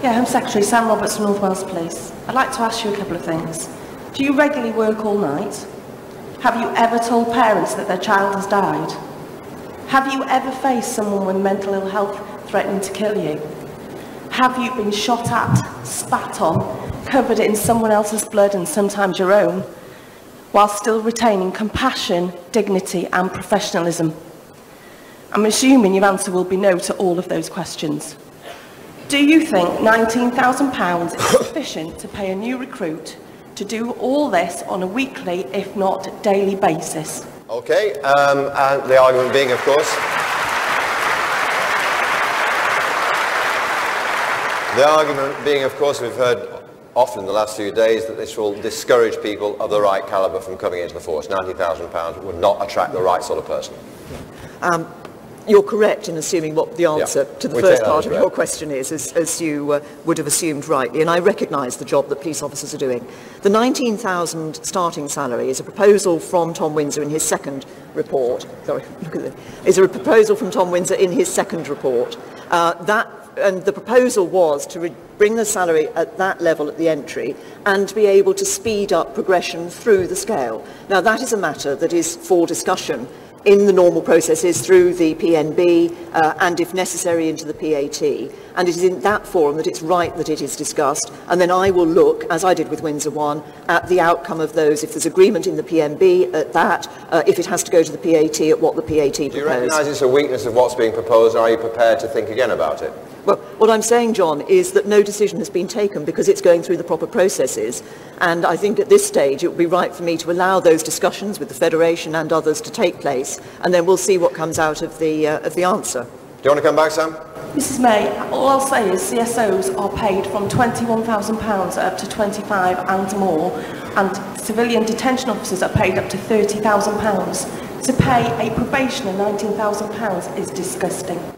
Yeah, Home Secretary, Sam Roberts from North Wales Police. I'd like to ask you a couple of things. Do you regularly work all night? Have you ever told parents that their child has died? Have you ever faced someone with mental ill health threatening to kill you? Have you been shot at, spat on, covered in someone else's blood and sometimes your own, while still retaining compassion, dignity and professionalism? I'm assuming your answer will be no to all of those questions. Do you think £19,000 is sufficient to pay a new recruit to do all this on a weekly, if not daily basis? Okay, and the argument being, of course, we've heard often in the last few days that this will discourage people of the right calibre from coming into the force. £90,000 would not attract the right sort of person. You're correct in assuming what the answer to the first part of your question is, as you would have assumed rightly, and I recognise the job that police officers are doing. The £19,000 starting salary is a proposal from Tom Windsor in his second report. Sorry, look at this. Is a proposal from Tom Windsor in his second report. And the proposal was to bring the salary at that level at the entry and to be able to speed up progression through the scale. Now, that is a matter that is for discussion in the normal processes through the PNB and, if necessary, into the PAT. And it is in that forum that it's right that it is discussed. And then I will look, as I did with Windsor 1, at the outcome of those. If there's agreement in the PNB at that, if it has to go to the PAT, at what the PAT proposed. Do you recognise it's a weakness of what's being proposed, and are you prepared to think again about it? Well, what I'm saying, John, is that no decision has been taken because it's going through the proper processes. And I think at this stage it would be right for me to allow those discussions with the Federation and others to take place, and then we'll see what comes out of the answer. Do you want to come back, Sam? Mrs May, all I'll say is CSOs are paid from £21,000 up to £25,000 and more, and civilian detention officers are paid up to £30,000. To pay a probationer £19,000 is disgusting.